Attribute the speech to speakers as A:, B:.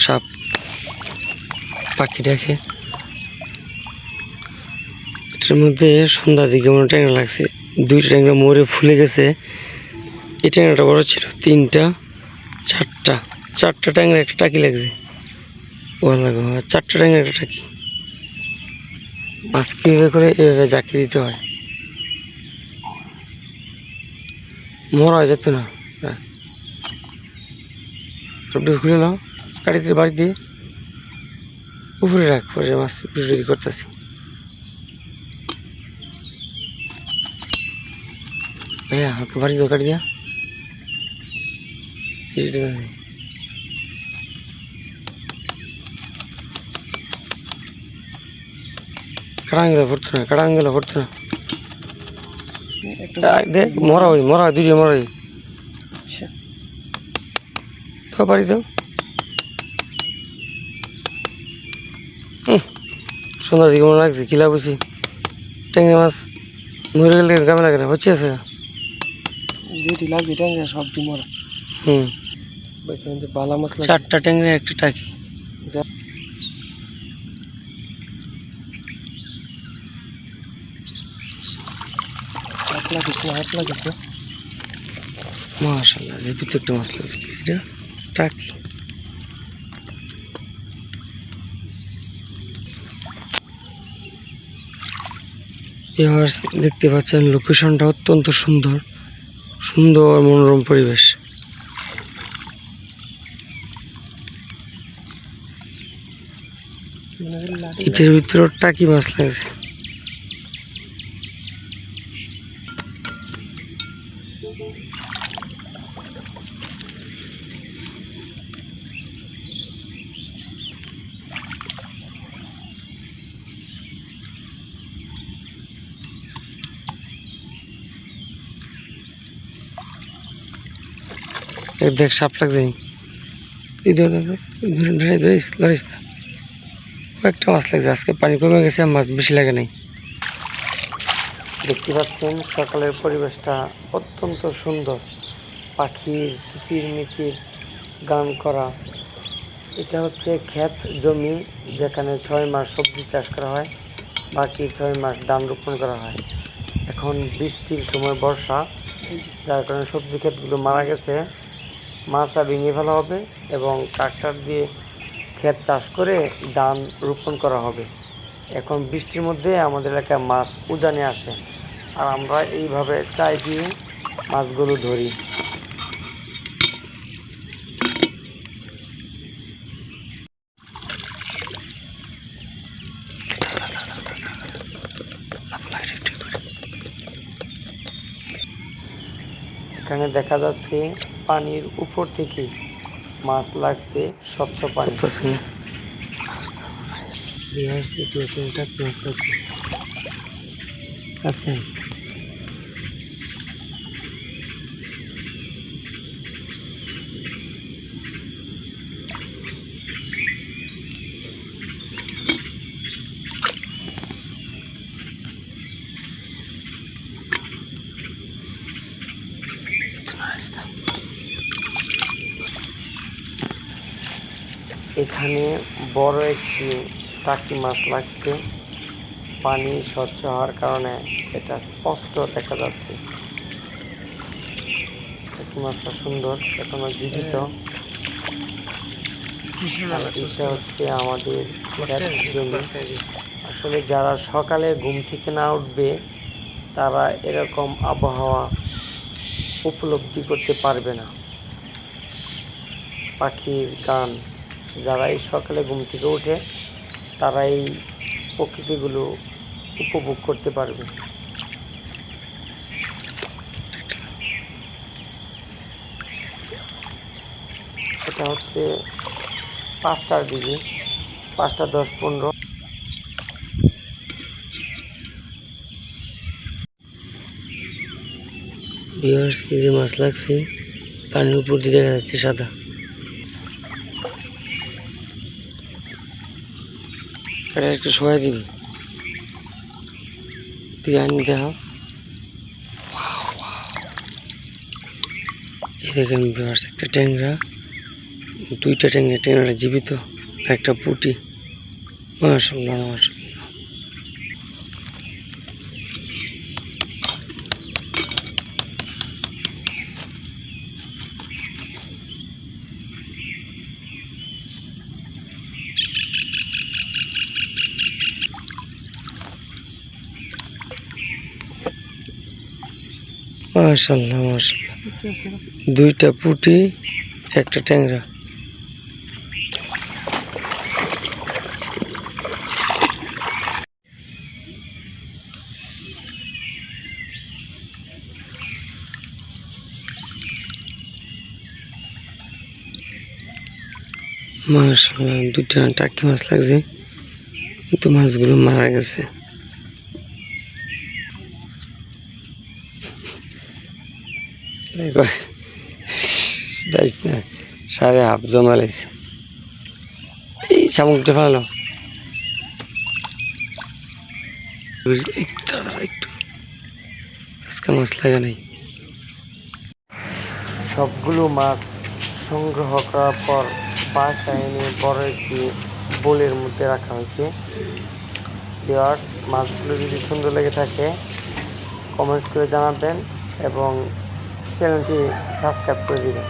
A: সাপ পাখি দেখে এটার মধ্যে সন্ধ্যা দিকে মনে ট্যাংরা লাগছে। দুইটা ট্যাংরা মরে ফুলে গেছে। এই ট্যাংরাটা বড় ছিল, তিনটা চারটা ট্যাংরা একটা টাকি লাগছে। চারটা ট্যাংরা একটা টাকি। মাছ কীভাবে করে এভাবে জাকি দিতে হয়, মরা যেত না। সবটা খুলে নাও, কাটিতে বাড়ি দিয়ে উপরে রাখ, পরে মাছ রেডি করতেছি। ভাইয়া আমাকে বাড়ি দাও, কাটি দিয়া কাটাঙ্গেলা পড়তো না, কাটাঙ্গেলা পড়তো না। দেখ মরা দুইটা মরা তো বাড়ি দাও। সন্ধ্যা দিকে মনে লাগছে, কিলা বুঝি ট্যাংরা মাছ মরে গেলে গামে লাগে না, হচ্ছে আছে
B: যেটি লাগবে ট্যাংরা সবটি মরা। বালা মাছ
A: চারটা ট্যাংরা একটা টাকি। মাশাআল্লাহ, যে প্রত্যেকটা মাছ লাগছে এটা টাকি। এবার দেখতে পাচ্ছেন লোকেশনটা অত্যন্ত সুন্দর মনোরম পরিবেশ। এটার ভিতরে টাকি মাছ লাগছে। দেখ সাপ লাগছে, ধরিস না। কয়েকটা মাছ লাগছে, আজকে পানি কমে গেছে, মাছ বেশি লাগে নাই। দেখতে পাচ্ছেন সকালের পরিবেশটা অত্যন্ত সুন্দর, পাখির কিচির মিচির গান করা। এটা হচ্ছে ক্ষেত জমি, যেখানে 6 মাস সবজি চাষ করা হয়, বাকি 6 মাস ধান রোপণ করা হয়। এখন বৃষ্টির সময় বর্ষা, যার কারণে সবজি ক্ষেতগুলো মারা গেছে। মাছা ভেঙে ফেলা হবে এবং ট্রাক্টর দিয়ে ক্ষেত চাষ করে ধান রোপণ করা হবে। এখন বৃষ্টির মধ্যে আমাদের এলাকায় মাছ উজানে আসে, আর আমরা এইভাবে চাই দিয়ে মাছগুলো ধরি। এখানে দেখা যাচ্ছে পানির উপর থেকে মাছ লাগছে, স্বচ্ছ পানি। এখানে বড় একটি টাকি মাছ লাগছে। পানি স্বচ্ছ হওয়ার কারণে এটা স্পষ্ট দেখা যাচ্ছে। টাকি মাছটা সুন্দর, এখনো জীবিত। এটা হচ্ছে আমাদের জমি। আসলে যারা সকালে ঘুম থেকে না উঠবে, তারা এরকম আবহাওয়া উপলব্ধি করতে পারবে না। পাখির গান, যারা এই সকালে ঘুম থেকে ওঠে, তারা এই প্রকৃতিগুলো উপভোগ করতে পারবে। এটা হচ্ছে 5টার দিকে, 5টা 10-15। ভিউয়ার্স, এই যে মাছ লাগছে, পানির উপর দিয়ে দেখা যাচ্ছে সাদা। এটা একটু সবাই দিবি, তুই আনি দেখো। এই দেখেন ভিউয়ার্স, একটা ট্যাংরা দুইটা ট্যাংরা, ট্যাংরাটা জীবিত, একটা পুঁটি। মাশাআল্লাহ মাশাআল্লাহ। মাশাআল্লাহ মাশাআল্লাহ, দুইটা পুঁটি, একটা ট্যাংরা। মাশাআল্লাহ, দুইটা টাকি মাছ লাগছে, কিন্তু মাছগুলো মারা গেছে। না, সাড়ে হাফ জমা লাগছে। এই শামুকটা ভালো, একটু আজকে মাছ লাগে নাই। সবগুলো মাছ সংগ্রহ করার পর বাসায় এনে বড় একটি বোলের মধ্যে রাখা হয়েছে। ভিউয়ার্স, মাছগুলো যদি সুন্দর লেগে থাকে কমেন্টস করে জানাবেন এবং চ্যানেলটি সাবস্ক্রাইব করে দিবেন।